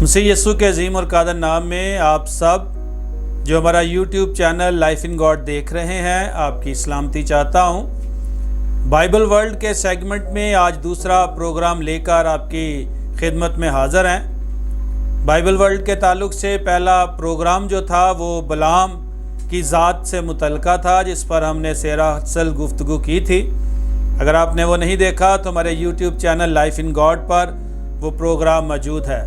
मसीह यीशु के अजीम और कादर नाम में आप सब जो हमारा YouTube channel life in God देख रहे हैं, आपकी सलामती चाहता हूँ। बाइबल वर्ल्ड के सेगमेंट में आज दूसरा प्रोग्राम लेकर आपकी खिदमत में हाज़िर हैं। बाइबल वर्ल्ड के ताल्लुक से पहला प्रोग्राम जो था वो बलाम की ज़ात से मुतल्लिका था, जिस पर हमने सराहसल गुफ्तगू की थी। अगर आपने वो नहीं देखा तो हमारे YouTube channel life in God पर वो प्रोग्राम मौजूद है।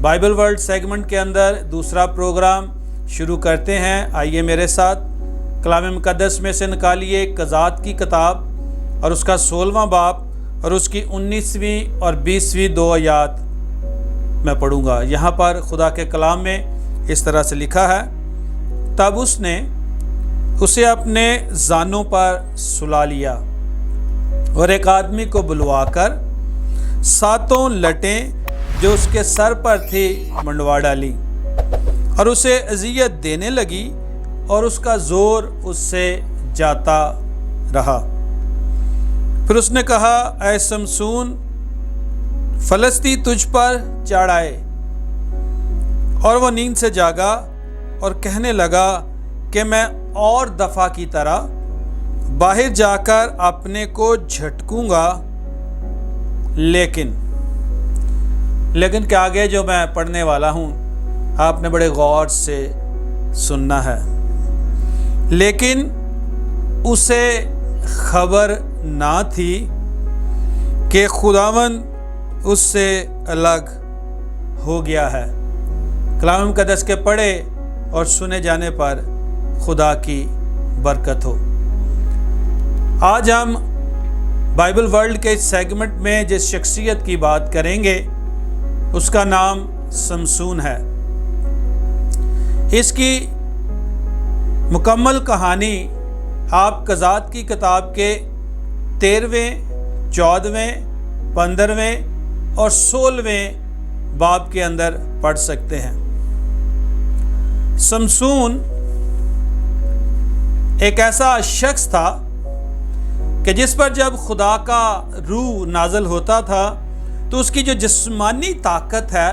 बाइबल वर्ल्ड सेगमेंट के अंदर दूसरा प्रोग्राम शुरू करते हैं। आइए मेरे साथ कलाम मुक़द्दस में से निकालिए कज़ात की किताब और उसका 16वां बाब और उसकी 19वीं और 20वीं 2 आयात मैं पढ़ूंगा। यहाँ पर खुदा के कलाम में इस तरह से लिखा है, तब उसने उसे अपने जानों पर सुला लिया और एक आदमी को बुलवाकर 7 लटें जो उसके सर पर थी मंडवा डाली और उसे अजियत देने लगी और उसका जोर उससे जाता रहा। फिर उसने कहा, ऐ शमसून, फलस्ती तुझ पर चढ़ आए। और वह नींद से जागा और कहने लगा कि मैं और दफ़ा की तरह बाहर जाकर अपने को झटकूंगा, लेकिन के आगे जो मैं पढ़ने वाला हूँ आपने बड़े गौर से सुनना है। लेकिन उसे खबर ना थी कि खुदावंद उससे अलग हो गया है। कलाम मुक़द्दस के पढ़े और सुने जाने पर खुदा की बरकत हो। आज हम बाइबल वर्ल्ड के इस सेगमेंट में जिस शख्सियत की बात करेंगे उसका नाम शमसून है। इसकी मुकम्मल कहानी आप कज़ात की किताब के 13वें, 14वें, 15वें और 16वें बाब के अंदर पढ़ सकते हैं। शमसून एक ऐसा शख्स था कि जिस पर जब खुदा का रूह नाज़िल होता था तो उसकी जो जिस्मानी ताकत है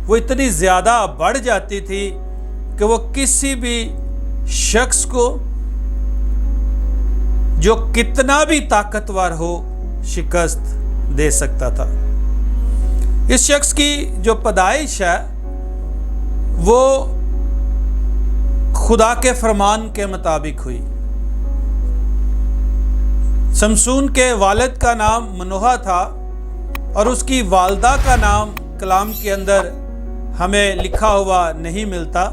वो इतनी ज़्यादा बढ़ जाती थी कि वो किसी भी शख्स को जो कितना भी ताकतवर हो शिकस्त दे सकता था। इस शख्स की जो पैदाइश है वो खुदा के फरमान के मुताबिक हुई। शमसून के वालिद का नाम मनोहा था और उसकी वालदा का नाम कलाम के अंदर हमें लिखा हुआ नहीं मिलता,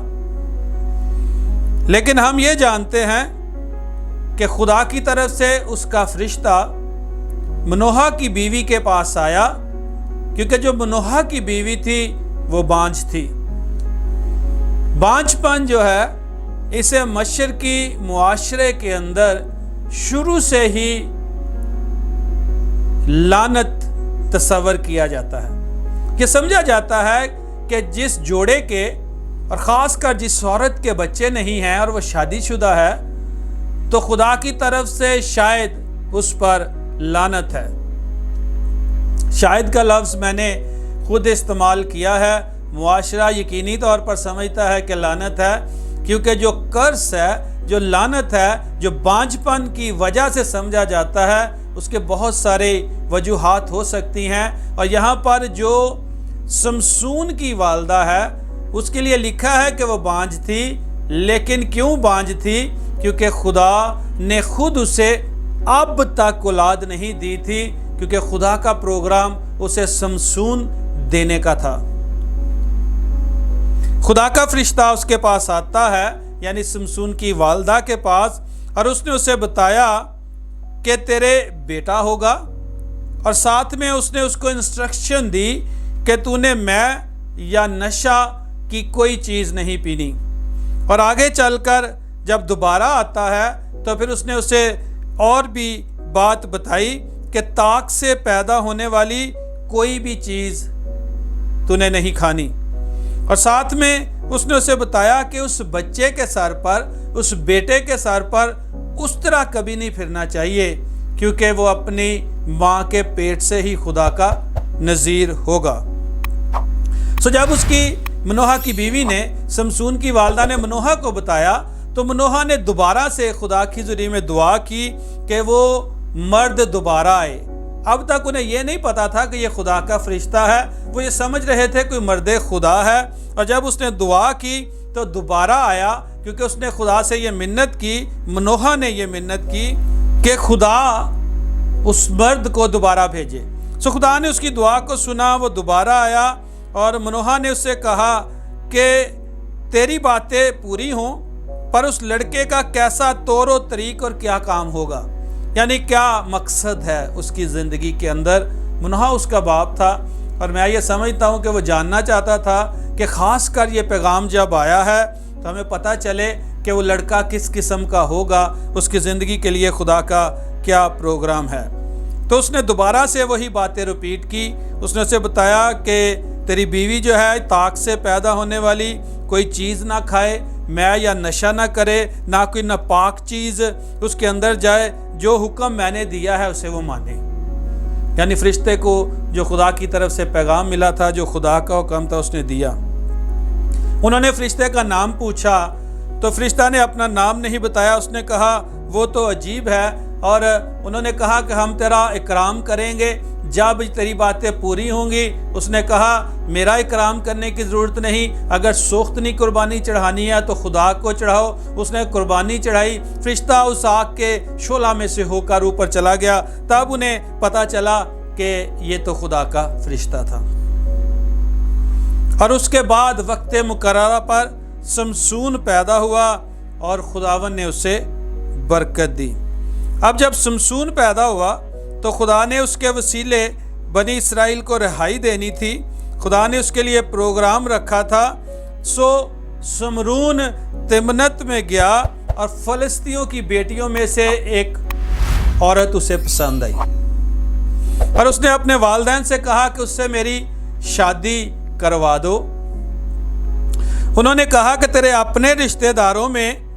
लेकिन हम ये जानते हैं कि खुदा की तरफ से उसका फरिश्ता मनोहा की बीवी के पास आया, क्योंकि जो मनोहा की बीवी थी वो बांझ थी। बांझपन जो है इसे मशरकी मुआशरे के अंदर शुरू से ही लानत तस्वर किया जाता है। ये समझा जाता है कि जिस जोड़े के और ख़ासकर जिस औरत के बच्चे नहीं हैं और वह शादीशुदा है तो खुदा की तरफ से शायद उस पर लानत है। शायद का लफ्ज़ मैंने खुद इस्तेमाल किया है। मुआशरा यकीनी तौर पर समझता है कि लानत है, क्योंकि जो कर्स है, जो लानत है, जो बांझपन की वजह से समझा जाता है, उसके बहुत सारे वजूहात हो सकती हैं। और यहाँ पर जो शमसून की वालदा है उसके लिए लिखा है कि वो बांझ थी। लेकिन क्यों बांझ थी? क्योंकि खुदा ने खुद उसे अब तक औलाद नहीं दी थी, क्योंकि खुदा का प्रोग्राम उसे शमसून देने का था। खुदा का फरिश्ता उसके पास आता है, यानी शमसून की वालदा के पास, और उसने उसे बताया कि तेरे बेटा होगा, और साथ में उसने उसको इंस्ट्रक्शन दी कि तूने मैं या नशा की कोई चीज़ नहीं पीनी। और आगे चलकर जब दोबारा आता है तो फिर उसने उसे और भी बात बताई कि ताक से पैदा होने वाली कोई भी चीज़ तूने नहीं खानी। और साथ में उसने उसे बताया कि उस बच्चे के सर पर, उस बेटे के सर पर उस तरह कभी नहीं फिरना चाहिए, क्योंकि वो अपनी माँ के पेट से ही खुदा का नज़ीर होगा। सो जब उसकी मनोहा की बीवी ने शमसून की वालदा ने मनोहा को बताया तो मनोहा ने दोबारा से खुदा की ज़रिए में दुआ की कि वो मर्द दोबारा आए। अब तक उन्हें यह नहीं पता था कि यह खुदा का फरिश्ता है, वो ये समझ रहे थे कोई मर्द खुदा है। और जब उसने दुआ की तो दोबारा आया, क्योंकि उसने खुदा से ये मिन्नत की, मनोहा ने ये मिन्नत की कि खुदा उस मर्द को दोबारा भेजे। सो खुदा ने उसकी दुआ को सुना, वो दोबारा आया और मनोहा ने उससे कहा कि तेरी बातें पूरी हों, पर उस लड़के का कैसा तौर तरीक और क्या काम होगा, यानी क्या मकसद है उसकी ज़िंदगी के अंदर। मनोहा उसका बाप था और मैं ये समझता हूँ कि वो जानना चाहता था कि ख़ास कर ये पैगाम जब आया है तो हमें पता चले कि वो लड़का किस किस्म का होगा, उसकी ज़िंदगी के लिए खुदा का क्या प्रोग्राम है। तो उसने दोबारा से वही बातें रिपीट की। उसने उसे बताया कि तेरी बीवी जो है ताक से पैदा होने वाली कोई चीज़ ना खाए, मैं या नशा ना करे, ना कोई नापाक चीज़ उसके अंदर जाए, जो हुक्म मैंने दिया है उसे वो माने। यानी फरिश्ते को जो खुदा की तरफ से पैगाम मिला था, जो खुदा का हुक्म था, उसने दिया। उन्होंने फरिश्ते का नाम पूछा तो फरिश्ता ने अपना नाम नहीं बताया। उसने कहा वो तो अजीब है, और उन्होंने कहा कि हम तेरा इकराम करेंगे जब तेरी बातें पूरी होंगी। उसने कहा मेरा इकराम करने की ज़रूरत नहीं, अगर सोख्तनी कुर्बानी चढ़ानी है तो खुदा को चढ़ाओ। उसने कुर्बानी चढ़ाई, फरिश्ता उस आग के शोला में से होकर ऊपर चला गया। तब उन्हें पता चला कि ये तो खुदा का फरिश्ता था। और उसके बाद वक्त मुकर्ररा पर शमसून पैदा हुआ और खुदावन ने उसे बरकत दी। अब जब शमसून पैदा हुआ तो खुदा ने उसके वसीले बनी इसराइल को रिहाई देनी थी। खुदा ने उसके लिए प्रोग्राम रखा था। सो समरून तिमनत में गया और फ़लस्तियों की बेटियों में से एक औरत उसे पसंद आई और उसने अपने वालिदैन से कहा कि उससे मेरी शादी करवा दो। उन्होंने कहा कि तेरे अपने रिश्तेदारों में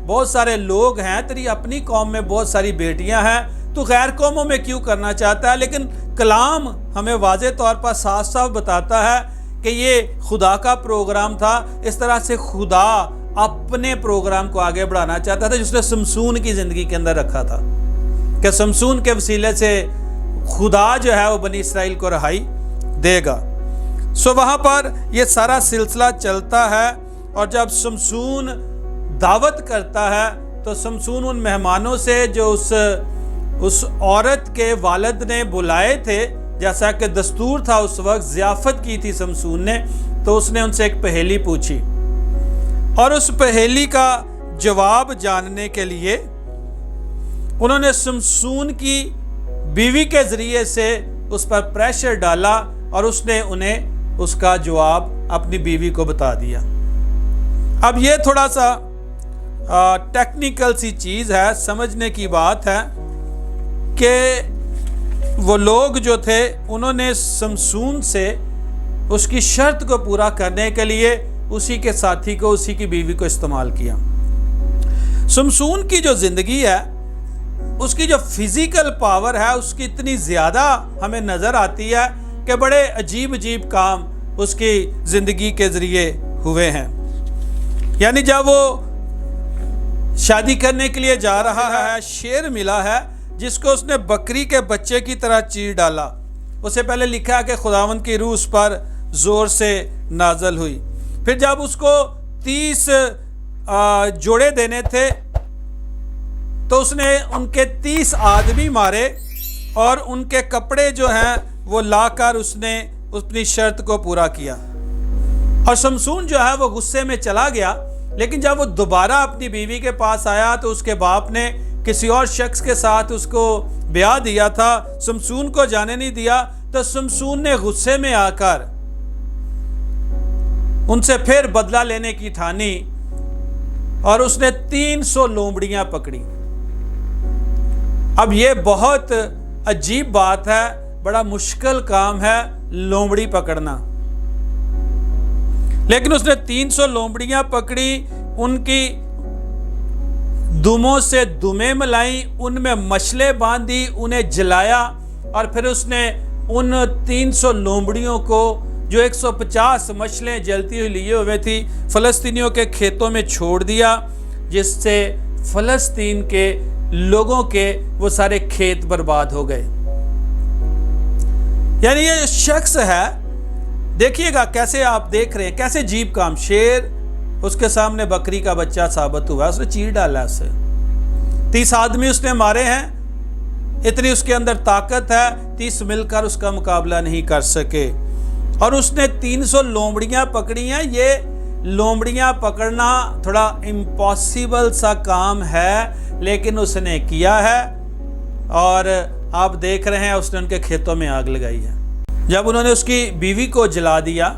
बहुत सारे लोग हैं, तेरी अपनी कौम में बहुत सारी बेटियां हैं, तू गैर कौमों में क्यों करना चाहता है। लेकिन कलाम हमें वाज़े तौर पर साफ साफ बताता है कि ये खुदा का प्रोग्राम था। इस तरह से खुदा अपने प्रोग्राम को आगे बढ़ाना चाहता था, जिसने शमसून की ज़िंदगी के अंदर रखा था कि शमसून के वसीले से खुदा जो है वो बनी इसराइल को रिहाई देगा। सो वहाँ पर ये सारा सिलसिला चलता है। और जब शमसून दावत करता है तो शमसून उन मेहमानों से जो उस औरत के वालिद ने बुलाए थे, जैसा कि दस्तूर था उस वक्त, ज़ियाफ़त की थी शमसून ने, तो उसने उनसे एक पहेली पूछी और उस पहेली का जवाब जानने के लिए उन्होंने शमसून की बीवी के ज़रिए से उस पर प्रेशर डाला और उसने उन्हें उसका जवाब अपनी बीवी को बता दिया। अब ये थोड़ा सा टेक्निकल सी चीज़ है, समझने की बात है कि वो लोग जो थे उन्होंने शमसून से उसकी शर्त को पूरा करने के लिए उसी के साथी को, उसी की बीवी को इस्तेमाल किया। शमसून की जो ज़िंदगी है, उसकी जो फिज़िकल पावर है, उसकी इतनी ज़्यादा हमें नज़र आती है कि बड़े अजीब अजीब काम उसकी ज़िंदगी के ज़रिए हुए हैं। यानी जब वो शादी करने के लिए जा रहा है, शेर मिला है जिसको उसने बकरी के बच्चे की तरह चीर डाला। उससे पहले लिखा है कि खुदावंद की रूह उस पर ज़ोर से नाज़ल हुई। फिर जब उसको 30 जोड़े देने थे तो उसने उनके 30 आदमी मारे और उनके कपड़े जो हैं वो लाकर उसने अपनी शर्त को पूरा किया। और शमसून जो है वो गुस्से में चला गया, लेकिन जब वो दोबारा अपनी बीवी के पास आया तो उसके बाप ने किसी और शख्स के साथ उसको ब्याह दिया था, शमसून को जाने नहीं दिया। तो शमसून ने गुस्से में आकर उनसे फिर बदला लेने की ठानी और उसने 300 लोमड़ियां पकड़ी। अब ये बहुत अजीब बात है, बड़ा मुश्किल काम है लोमड़ी पकड़ना, लेकिन उसने 300 लोमड़ियां पकड़ी, उनकी दुमों से दुमें मिलाई, उनमें मछले बांधी, उन्हें जलाया और फिर उसने उन 300 लोमड़ियों को जो 150 मछलियाँ जलती हुई लिए हुए थी फ़लस्तीनियों के खेतों में छोड़ दिया, जिससे फ़लस्तीन के लोगों के वो सारे खेत बर्बाद हो गए। यानी ये शख्स है, देखिएगा कैसे आप देख रहे हैं, कैसे अजीब काम। शेर उसके सामने बकरी का बच्चा साबित हुआ, उसने चीर डाला उसे। 30 आदमी उसने मारे हैं, इतनी उसके अंदर ताकत है, 30 मिलकर उसका मुकाबला नहीं कर सके। और उसने 300 लोमड़ियां पकड़ी हैं। ये लोमड़ियां पकड़ना थोड़ा इम्पॉसिबल सा काम है, लेकिन उसने किया है। और आप देख रहे हैं उसने उनके खेतों में आग लगाई है। जब उन्होंने उसकी बीवी को जला दिया,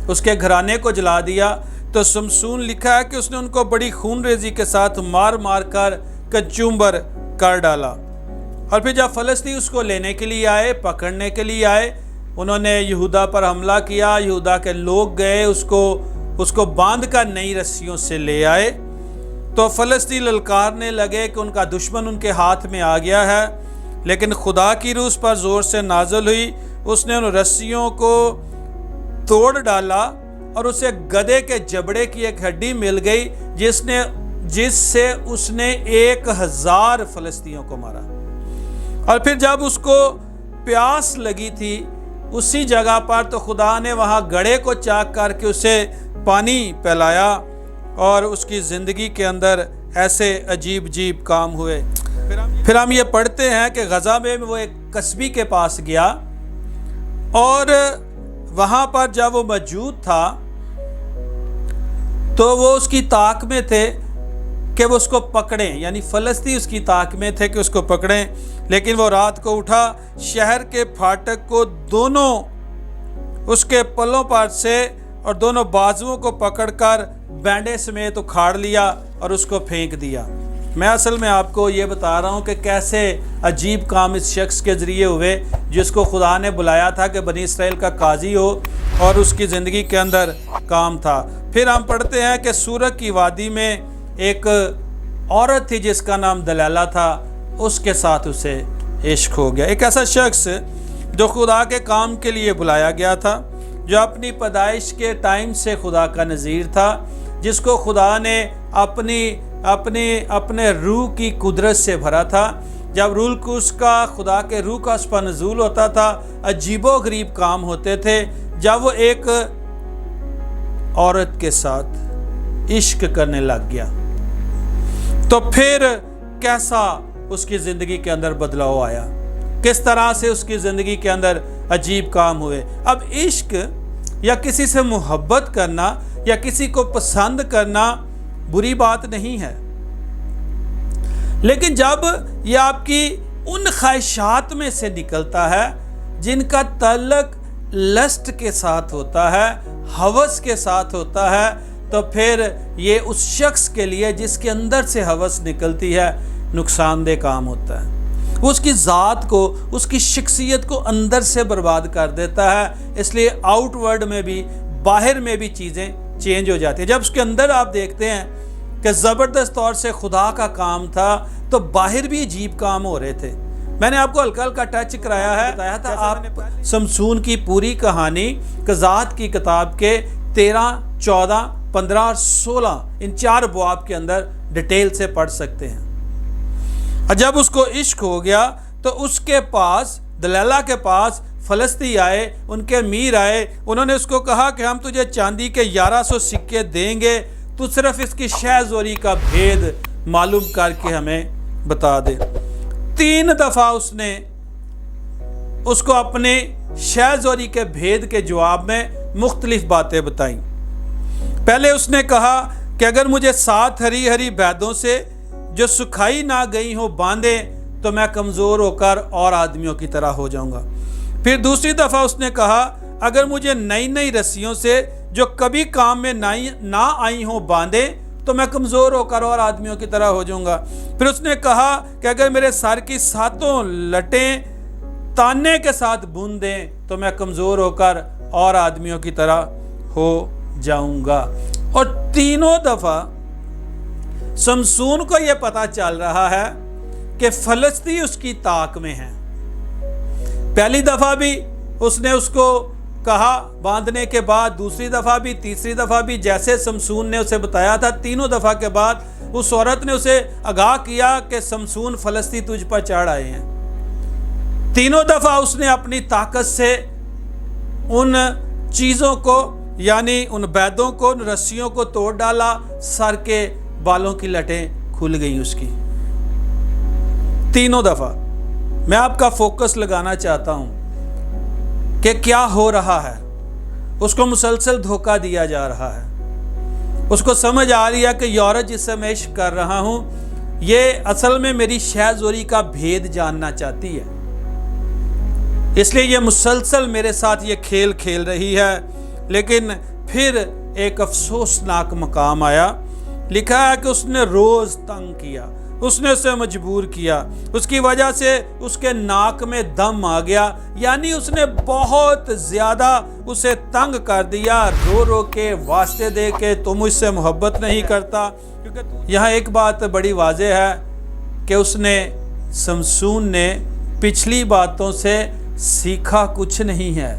उसके घराने को जला दिया, तो शमसून लिखा है कि उसने उनको बड़ी खूनरेजी के साथ मार मार कर कचूम्बर कर डाला। और फिर जब फ़लस्तीनी उसको लेने के लिए आए, पकड़ने के लिए आए, उन्होंने यहूदा पर हमला किया। यहूदा के लोग गए, उसको बांध कर नई रस्सियों से ले आए। तो फ़लस्तीनी ललकारने लगे कि उनका दुश्मन उनके हाथ में आ गया है। लेकिन खुदा की रूह उस पर ज़ोर से नाज़िल हुई, उसने उन रस्सियों को तोड़ डाला और उसे गधे के जबड़े की एक हड्डी मिल गई, जिससे उसने 1000 फ़लस्तीनियों को मारा। और फिर जब उसको प्यास लगी थी उसी जगह पर, तो खुदा ने वहाँ गड्ढे को चाक करके उसे पानी पिलाया और उसकी ज़िंदगी के अंदर ऐसे अजीब अजीब काम हुए। फिर हम ये पढ़ते हैं कि गज़ा में वो एक कस्बी के पास गया और वहाँ पर जब वो मौजूद था तो वो उसकी ताक में थे कि वो उसको पकड़ें, यानी फ़लस्तीनी उसकी ताक में थे कि उसको पकड़ें। लेकिन वो रात को उठा, शहर के फाटक को दोनों उसके पल्लों पर से और दोनों बाजुओं को पकड़कर बैंडे समेत उखाड़ लिया और उसको फेंक दिया। मैं असल में आपको ये बता रहा हूँ कि कैसे अजीब काम इस शख्स के ज़रिए हुए, जिसको खुदा ने बुलाया था कि बनी इसराइल का काजी हो, और उसकी ज़िंदगी के अंदर काम था। फिर हम पढ़ते हैं कि सूरक की वादी में एक औरत थी जिसका नाम दलाला था, उसके साथ उसे इश्क हो गया। एक ऐसा शख्स जो खुदा के काम के लिए बुलाया गया था, जो अपनी पैदाइश के टाइम से खुदा का नज़ीर था, जिसको खुदा ने अपने रूह की कुदरत से भरा था। जब रूह को उसका खुदा के रूह का उस पर नज़ूल होता था, अजीबो गरीब काम होते थे। जब वो एक औरत के साथ इश्क करने लग गया तो फिर कैसा उसकी ज़िंदगी के अंदर बदलाव आया, किस तरह से उसकी ज़िंदगी के अंदर अजीब काम हुए। अब इश्क या किसी से मोहब्बत करना या किसी को पसंद करना बुरी बात नहीं है, लेकिन जब यह आपकी उन ख्वाहिशात में से निकलता है जिनका ताल्लुक लस्ट के साथ होता है, हवस के साथ होता है, तो फिर ये उस शख्स के लिए जिसके अंदर से हवस निकलती है नुकसानदेह काम होता है। वो उसकी ज़ात को, उसकी शख्सियत को अंदर से बर्बाद कर देता है। इसलिए आउटवर्ड में भी, बाहर में भी चीज़ें चेंज हो जाती है। जब उसके अंदर आप देखते हैं कि ज़बरदस्त तौर से खुदा का काम था, तो बाहर भी अजीब काम हो रहे थे। मैंने आपको हल्का हल्का टच कराया है, बताया था आप शमसून की पूरी कहानी क़ज़ात की किताब के 13, 14, 15 और 16 इन 4 बुआब के अंदर डिटेल से पढ़ सकते हैं। और जब उसको इश्क हो गया तो उसके पास, दलाला के पास फ़लस्तीनी आए, उनके अमीर आए। उन्होंने उसको कहा कि हम तुझे चांदी के 1100 सिक्के देंगे, तू सिर्फ इसकी शहज़ोरी का भेद मालूम करके हमें बता दे। 3 दफ़ा उसने उसको अपने शहज़ोरी के भेद के जवाब में मुख्तलिफ बातें बताईं। पहले उसने कहा कि अगर मुझे 7 हरी हरी बैदों से जो सुखाई ना गई हो बांधे तो मैं कमज़ोर होकर और आदमियों की तरह हो जाऊंगा। फिर दूसरी दफ़ा उसने कहा अगर मुझे नई नई रस्सियों से जो कभी काम में ना आई हो बांधे तो मैं कमज़ोर होकर और आदमियों की तरह हो जाऊंगा। फिर उसने कहा कि अगर मेरे सर की 7 लटें ताने के साथ बूंद दें तो मैं कमज़ोर होकर और आदमियों की तरह हो जाऊंगा। और तीनों दफ़ा शमसून को यह पता चल रहा है कि फ़लस्तीनी उसकी ताक में है। पहली दफ़ा भी उसने उसको कहा बांधने के बाद, दूसरी दफ़ा भी, तीसरी दफ़ा भी, जैसे शमसून ने उसे बताया था, तीनों दफ़ा के बाद उस औरत ने उसे आगाह किया कि शमसून फलस्ती तुझ पर चढ़ आए हैं। तीनों दफ़ा उसने अपनी ताकत से उन चीज़ों को, यानी उन बैदों को, उन रस्सियों को तोड़ डाला। सर के बालों की लटें खुल गई उसकी, तीनों दफ़ा। मैं आपका फोकस लगाना चाहता हूं कि क्या हो रहा है। उसको मुसलसल धोखा दिया जा रहा है। उसको समझ आ रही है कि ये औरत जिससे मैं इश्क कर रहा हूं, ये असल में मेरी शहज़ोरी का भेद जानना चाहती है, इसलिए ये मुसलसल मेरे साथ ये खेल खेल रही है। लेकिन फिर एक अफसोसनाक मकाम आया। लिखा है कि उसने रोज़ तंग किया, उसने उसे मजबूर किया, उसकी वजह से उसके नाक में दम आ गया, यानी उसने बहुत ज़्यादा उसे तंग कर दिया, रो रो के, वास्ते दे के, तुम मुझसे मोहब्बत नहीं करता। क्योंकि यहाँ एक बात बड़ी वाज़ेह है कि उसने, शमसून ने पिछली बातों से सीखा कुछ नहीं है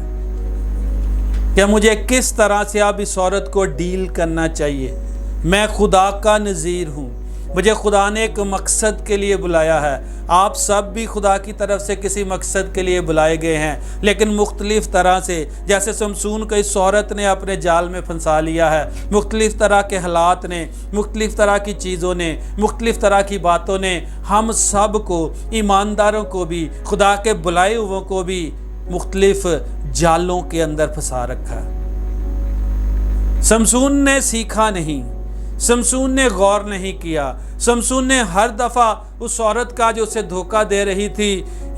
कि मुझे किस तरह से अब इस औरत को डील करना चाहिए। मैं खुदा का नज़ीर हूँ, मुझे खुदा ने एक मकसद के लिए बुलाया है। आप सब भी खुदा की तरफ से किसी मकसद के लिए बुलाए गए हैं, लेकिन मुख्तलिफ तरह से। जैसे शमसून को इस औरत ने अपने जाल में फंसा लिया है, मुख्तलिफ तरह के हालात ने, मुख्तलिफ तरह की चीज़ों ने, मुख्तलिफ तरह की बातों ने हम सब को, ईमानदारों को भी, खुदा के बुलाए हुओं को भी मुख्तलिफ जालों के अंदर फंसा रखा है। शमसून ने सीखा नहीं, शमसून ने गौर नहीं किया। शमसून ने हर दफ़ा उस औरत का जो उसे धोखा दे रही थी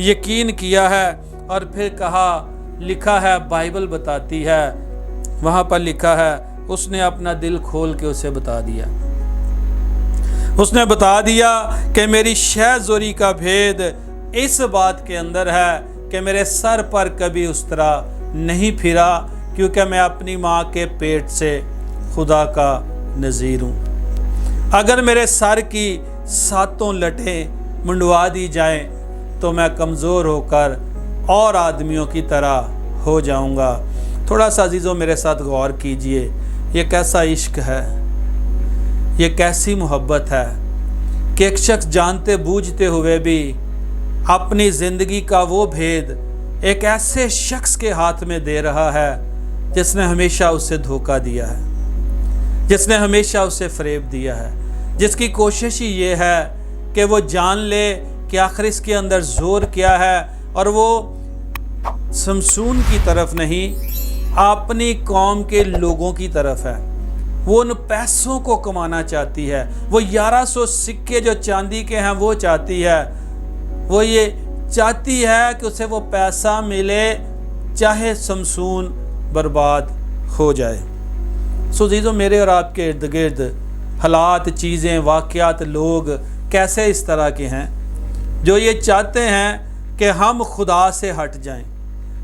यकीन किया है। और फिर कहा, लिखा है, बाइबल बताती है, वहाँ पर लिखा है, उसने अपना दिल खोल के उसे बता दिया। उसने बता दिया कि मेरी शहज़ोरी का भेद इस बात के अंदर है कि मेरे सर पर कभी उस तरह नहीं फिरा, क्योंकि मैं अपनी माँ के पेट से खुदा का नज़ीर हूँ। अगर मेरे सर की सातों लटें मुंडवा दी जाएं तो मैं कमज़ोर होकर और आदमियों की तरह हो जाऊँगा। थोड़ा सा अजीज़ों मेरे साथ गौर कीजिए, ये कैसा इश्क है, ये कैसी मोहब्बत है कि एक शख्स जानते बूझते हुए भी अपनी ज़िंदगी का वो भेद एक ऐसे शख्स के हाथ में दे रहा है जिसने हमेशा उसे धोखा दिया है, जिसने हमेशा उसे फ़रेब दिया है, जिसकी कोशिश ही ये है कि वो जान ले कि आखिर इसके अंदर ज़ोर क्या है। और वो शमसून की तरफ नहीं, अपनी कौम के लोगों की तरफ है। वो उन पैसों को कमाना चाहती है, वो 1100 सिक्के जो चांदी के हैं वो चाहती है। वो ये चाहती है कि उसे वो पैसा मिले चाहे शमसून बर्बाद हो जाए। सो जीज़ो, मेरे और आपके इर्द गिर्द हालात, चीज़ें, वाक़यात, लोग कैसे इस तरह के हैं जो ये चाहते हैं कि हम खुदा से हट जाएं,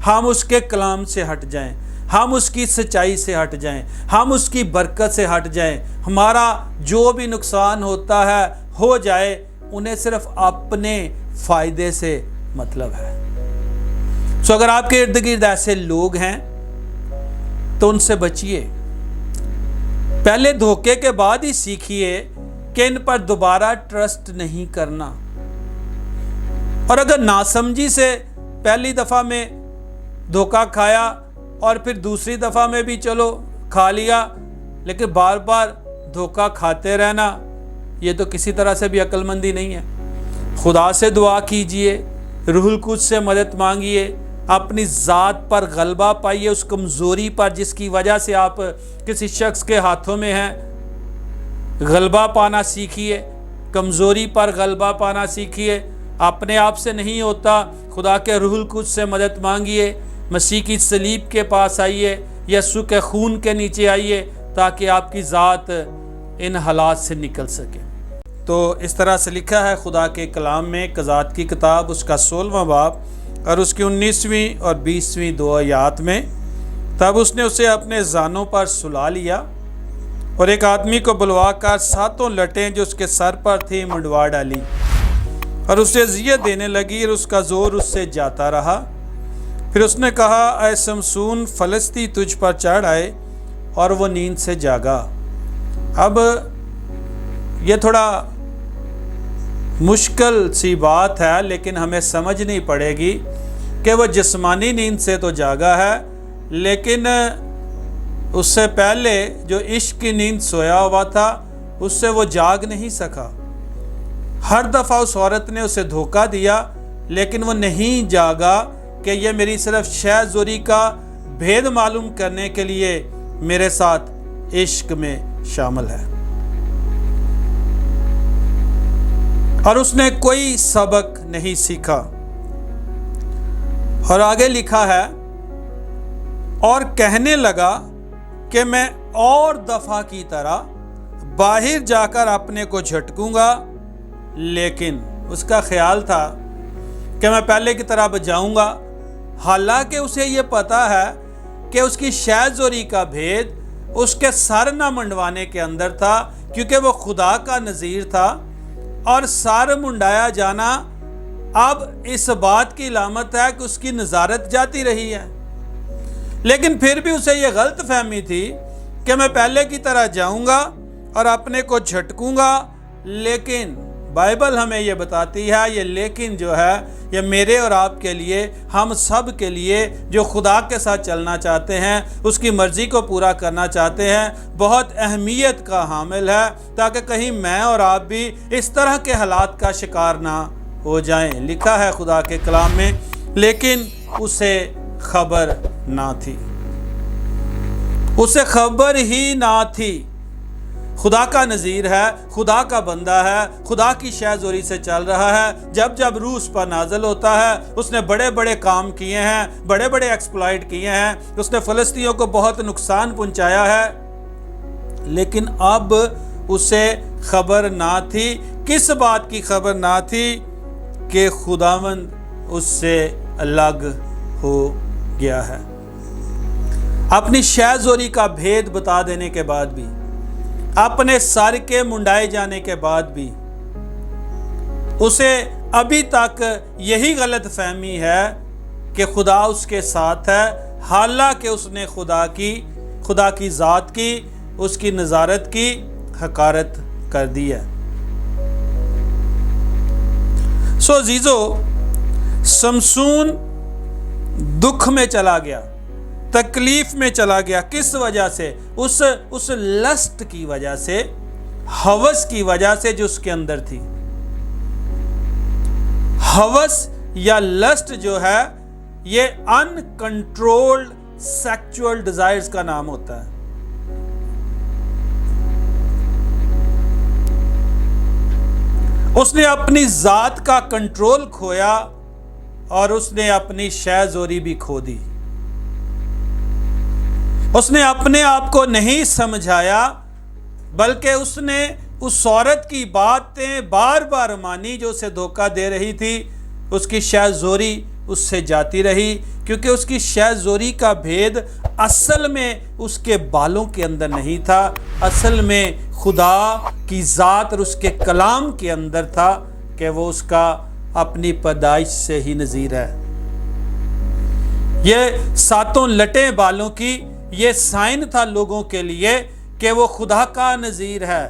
हम उसके कलाम से हट जाएं, हम उसकी सच्चाई से हट जाएं, हम उसकी बरकत से हट जाएं, हमारा जो भी नुकसान होता है हो जाए। उन्हें सिर्फ अपने फ़ायदे से मतलब है। सो अगर आपके इर्द गिर्द ऐसे लोग हैं तो उनसे बचिए। पहले धोखे के बाद ही सीखिए कि इन पर दोबारा ट्रस्ट नहीं करना। और अगर नासमझी से पहली दफ़ा में धोखा खाया और फिर दूसरी दफ़ा में भी चलो खा लिया, लेकिन बार बार धोखा खाते रहना, ये तो किसी तरह से भी अक्लमंदी नहीं है। खुदा से दुआ कीजिए, रूहुल कुद्स से मदद मांगिए, अपनी ज़ात पर गलबा पाइए, उस कमज़ोरी पर जिसकी वजह से आप किसी शख्स के हाथों में हैं, गलबा पाना सीखिए, कमज़ोरी पर गलबा पाना सीखिए। अपने आप से नहीं होता, खुदा के रूहुल कुद्स से मदद मांगिए, मसीह की सलीब के पास आइए, यीशु के खून के नीचे आइए, ताकि आपकी ज़ात इन हालात से निकल सके। तो इस तरह से लिखा है खुदा के कलाम में, कज़ात की किताब उसका 16वां बाब और उसकी 19वीं और 20वीं 2 आयात में, तब उसने उसे अपने जानों पर सुला लिया और एक आदमी को बुलवाकर सातों लटें जो उसके सर पर थी मुंडवा डाली और उसे अज़ियत देने लगी और उसका ज़ोर उससे जाता रहा। फिर उसने कहा, ऐ शमसून, फलस्ती तुझ पर चढ़ आए, और वो नींद से जागा। अब ये थोड़ा मुश्किल सी बात है, लेकिन हमें समझनी पड़ेगी कि वह जिस्मानी नींद से तो जागा है, लेकिन उससे पहले जो इश्क की नींद सोया हुआ था उससे वो जाग नहीं सका। हर दफ़ा उस औरत ने उसे धोखा दिया, लेकिन वो नहीं जागा कि ये मेरी सिर्फ शहज़ोरी का भेद मालूम करने के लिए मेरे साथ इश्क में शामिल है। और उसने कोई सबक नहीं सीखा। और आगे लिखा है, और कहने लगा कि मैं और दफ़ा की तरह बाहर जाकर अपने को झटकूंगा, लेकिन उसका ख्याल था कि मैं पहले की तरह बजाऊंगा। हालांकि उसे ये पता है कि उसकी शहज़ोरी का भेद उसके सर न मंडवाने के अंदर था, क्योंकि वो खुदा का नज़ीर था, और सर मुंडाया जाना अब इस बात की अलामत है कि उसकी नज़ारत जाती रही है। लेकिन फिर भी उसे ये गलत फहमी थी कि मैं पहले की तरह जाऊंगा और अपने को झटकूंगा, लेकिन बाइबल हमें ये बताती है, ये लेकिन जो है ये मेरे और आपके लिए, हम सब के लिए जो खुदा के साथ चलना चाहते हैं, उसकी मर्ज़ी को पूरा करना चाहते हैं, बहुत अहमियत का हामिल है, ताकि कहीं मैं और आप भी इस तरह के हालात का शिकार ना हो जाएं। लिखा है खुदा के कलाम में, लेकिन उसे खबर ना थी, उसे खबर ही ना थी। खुदा का नज़ीर है, खुदा का बंदा है, खुदा की शहज़ोरी से चल रहा है। जब जब रूह उस पर नाज़िल होता है, उसने बड़े बड़े काम किए हैं, बड़े बड़े एक्सप्लॉइट किए हैं, उसने फ़लस्तीनियों को बहुत नुकसान पहुंचाया है, लेकिन अब उसे खबर ना थी। किस बात की खबर ना थी? कि खुदावंद उससे अलग हो गया है। अपनी शहज़ोरी का भेद बता देने के बाद भी, अपने सर के मुंडाए जाने के बाद भी, उसे अभी तक यही गलत फहमी है कि खुदा उसके साथ है, हालांकि उसने खुदा की ज़ात की, उसकी नज़ारत की हकारत कर दी है। सो अजीज़ो, शमसून दुख में चला गया, तकलीफ में चला गया। किस वजह से? उस लस्ट की वजह से, हवस की वजह से जो उसके अंदर थी। हवस या लस्ट जो है, ये अनकंट्रोल्ड सेक्सुअल डिजायर्स का नाम होता है। उसने अपनी जात का कंट्रोल खोया और उसने अपनी शहज़ोरी भी खो दी। उसने अपने आप को नहीं समझाया, बल्कि उसने उस औरत की बातें बार बार मानी जो उसे धोखा दे रही थी। उसकी शहज़ोरी उससे जाती रही, क्योंकि उसकी शहज़ोरी का भेद असल में उसके बालों के अंदर नहीं था, असल में खुदा की ज़ात और उसके कलाम के अंदर था, कि वो उसका अपनी पैदाइश से ही नज़ीर है। ये सातों लटें बालों की ये साइन था लोगों के लिए कि वो खुदा का नज़ीर है।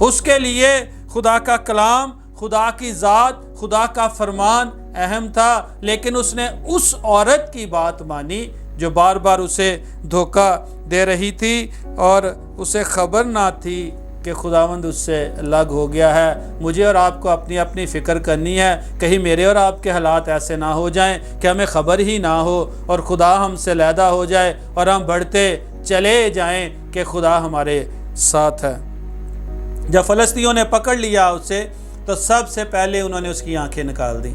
उसके लिए खुदा का कलाम, खुदा की ज़ात, खुदा का फरमान अहम था, लेकिन उसने उस औरत की बात मानी जो बार बार उसे धोखा दे रही थी, और उसे खबर ना थी कि खुदावंद उससे अलग हो गया है। मुझे और आपको अपनी अपनी फ़िक्र करनी है, कहीं मेरे और आपके हालात ऐसे ना हो जाएं कि हमें ख़बर ही ना हो और खुदा हमसे अलहदा हो जाए और हम बढ़ते चले जाएं कि खुदा हमारे साथ है। जब फ़लस्तीनियों ने पकड़ लिया उसे, तो सबसे पहले उन्होंने उसकी आंखें निकाल दी।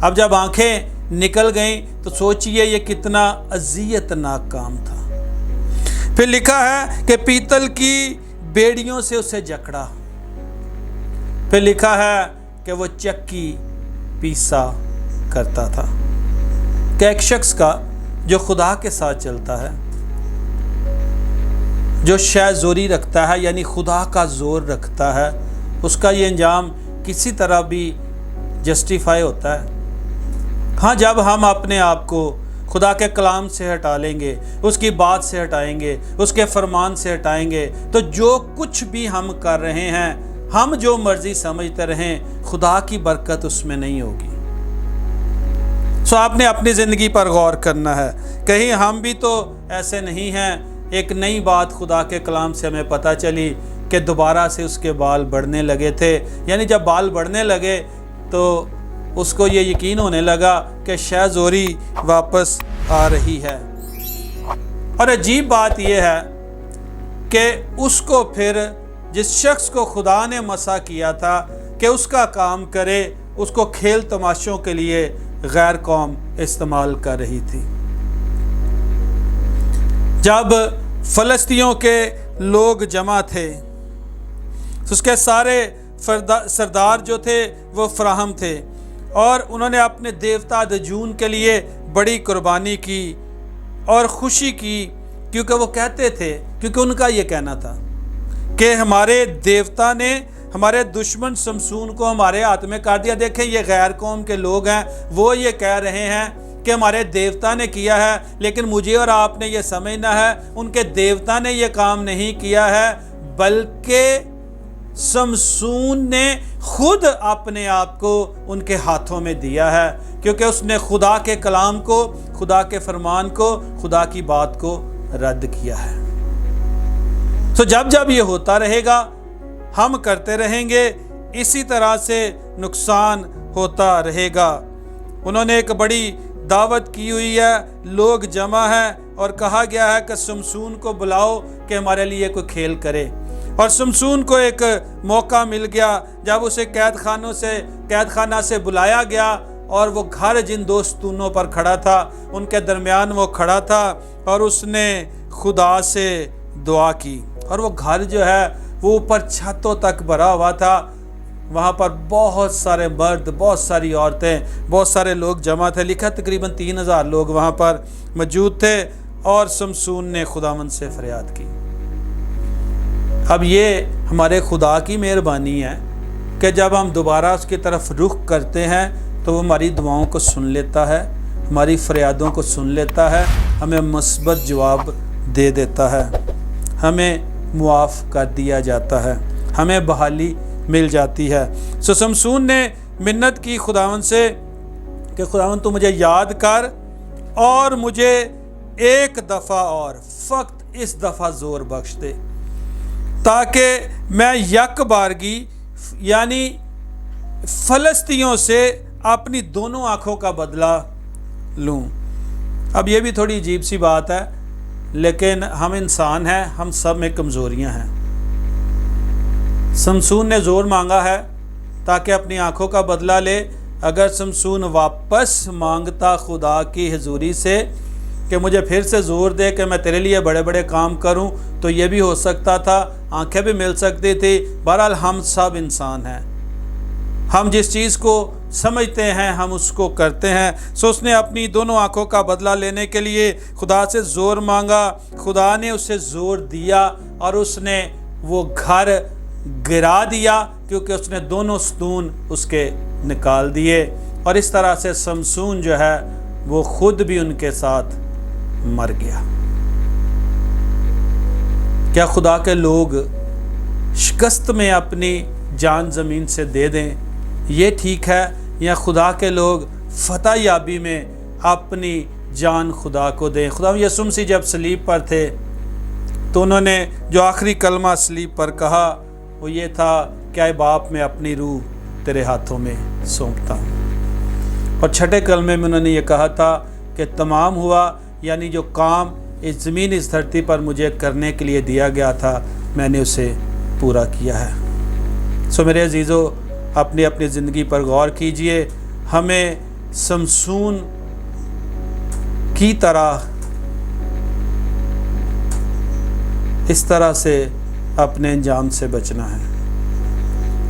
अब जब आंखें निकल गईं तो सोचिए ये कितना अज़ियतनाक काम था। फिर लिखा है कि पीतल की बेड़ियों से उसे जकड़ा। फिर लिखा है कि वो चक्की पीसा करता था। कि एक शख्स का जो खुदा के साथ चलता है, जो शहज़ोरी रखता है, यानी खुदा का जोर रखता है, उसका ये अंजाम किसी तरह भी जस्टिफाई होता है। हाँ, जब हम अपने आप को खुदा के कलाम से हटा लेंगे, उसकी बात से हटाएंगे, उसके फरमान से हटाएंगे, तो जो कुछ भी हम कर रहे हैं, हम जो मर्जी समझते रहें, खुदा की बरकत उसमें नहीं होगी। सो आपने अपनी ज़िंदगी पर गौर करना है। कहीं हम भी तो ऐसे नहीं हैं। एक नई बात खुदा के कलाम से हमें पता चली कि दोबारा से उसके बाल बढ़ने लगे थे। यानी जब बाल बढ़ने लगे तो उसको ये यकीन होने लगा कि शहज़ोरी वापस आ रही है। और अजीब बात यह है कि उसको फिर जिस शख्स को खुदा ने मसा किया था कि उसका काम करे, उसको खेल तमाशों के लिए गैर कौम इस्तेमाल कर रही थी। जब फ़लस्तीनियों के लोग जमा थे, उसके सारे सरदार जो थे वो फराहम थे और उन्होंने अपने देवता दजून के लिए बड़ी कुर्बानी की और खुशी की, क्योंकि वो कहते थे, क्योंकि उनका ये कहना था कि हमारे देवता ने हमारे दुश्मन शमसून को हमारे हाथ में कर दिया। देखें, ये गैर कौम के लोग हैं, वो ये कह रहे हैं कि हमारे देवता ने किया है, लेकिन मुझे और आपने ये समझना है उनके देवता ने ये काम नहीं किया है, बल्कि शमसून ने खुद अपने आप को उनके हाथों में दिया है, क्योंकि उसने खुदा के कलाम को, खुदा के फरमान को, खुदा की बात को रद्द किया है। तो जब जब ये होता रहेगा, हम करते रहेंगे, इसी तरह से नुकसान होता रहेगा। उन्होंने एक बड़ी दावत की हुई है, लोग जमा हैं और कहा गया है कि शमसून को बुलाओ कि हमारे लिए कोई खेल करे। और शमसून को एक मौका मिल गया जब उसे कैदखाना से बुलाया गया और वो घर जिन दो स्तूनों पर खड़ा था उनके दरमियान वो खड़ा था और उसने खुदा से दुआ की। और वो घर जो है वो ऊपर छतों तक भरा हुआ था। वहाँ पर बहुत सारे मर्द, बहुत सारी औरतें, बहुत सारे लोग जमा थे। लिखा तकरीबन 3000 लोग वहाँ पर मौजूद थे और शमसून ने खुदावंद से फरियाद की। अब ये हमारे खुदा की मेहरबानी है कि जब हम दोबारा उसकी तरफ रुख करते हैं तो वो हमारी दुआओं को सुन लेता है, हमारी फरियादों को सुन लेता है, हमें मुस्बत जवाब दे देता है, हमें मुआफ़ कर दिया जाता है, हमें बहाली मिल जाती है। सो शमसून ने मिन्नत की खुदावंद से कि खुदावंद तू मुझे याद कर और मुझे एक दफ़ा और, फ़क्त इस दफ़ा ज़ोर बख्श दे, ताकि मैं यक बारगी यानी फ़लस्तीनियों से अपनी दोनों आँखों का बदला लूँ। अब ये भी थोड़ी अजीब सी बात है, लेकिन हम इंसान हैं, हम सब में कमज़ोरियाँ हैं। शमसून ने ज़ोर मांगा है ताकि अपनी आँखों का बदला ले। अगर शमसून वापस मांगता खुदा की हुजूरी से कि मुझे फिर से ज़ोर दे कि मैं तेरे लिए बड़े बड़े काम करूं, तो ये भी हो सकता था, आंखें भी मिल सकती थी। बहरहाल हम सब इंसान हैं, हम जिस चीज़ को समझते हैं हम उसको करते हैं। सो उसने अपनी दोनों आंखों का बदला लेने के लिए खुदा से ज़ोर मांगा। खुदा ने उसे ज़ोर दिया और उसने वो घर गिरा दिया, क्योंकि उसने दोनों स्तून उसके निकाल दिए। और इस तरह से शमसून जो है वो खुद भी उनके साथ मर गया। क्या खुदा के लोग शिकस्त में अपनी जान ज़मीन से दे दें, ये ठीक है, या खुदा के लोग फतह याबी में अपनी जान खुदा को दें? खुदा यीशु मसीह जब सलीब पर थे तो उन्होंने जो आखिरी कलमा सलीब पर कहा वो ये था, क्या बाप मैं अपनी रूह तेरे हाथों में सौंपता हूँ। और छठे कलमे में उन्होंने ये कहा था कि तमाम हुआ, यानी जो काम इस ज़मीन इस धरती पर मुझे करने के लिए दिया गया था मैंने उसे पूरा किया है। सो मेरे अजीज़ों, अपनी अपनी ज़िंदगी पर गौर कीजिए। हमें शमसून की तरह इस तरह से अपने अंजाम से बचना है।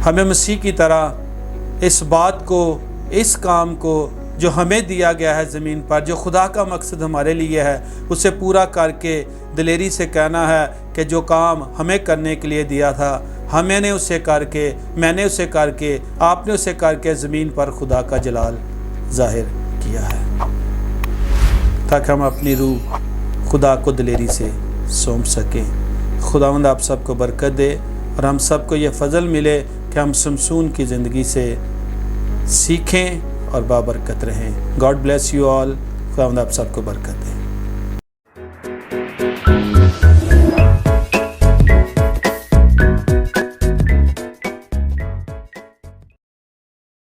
हमें मसीह की तरह इस बात को, इस काम को जो हमें दिया गया है ज़मीन पर, जो खुदा का मकसद हमारे लिए है, उसे पूरा करके दिलेरी से कहना है कि जो काम हमें करने के लिए दिया था मैंने उसे करके, आपने उसे करके ज़मीन पर खुदा का जलाल ज़ाहिर किया है, ताकि हम अपनी रूह खुदा को दिलेरी से सौंप सकें। खुदावंद आप सबको बरकत दे और हम सबको ये फजल मिले कि हम समसून की ज़िंदगी से सीखें और बाबरकत रहें। God bless you all. खुदावंद आप सबको बरकत दे।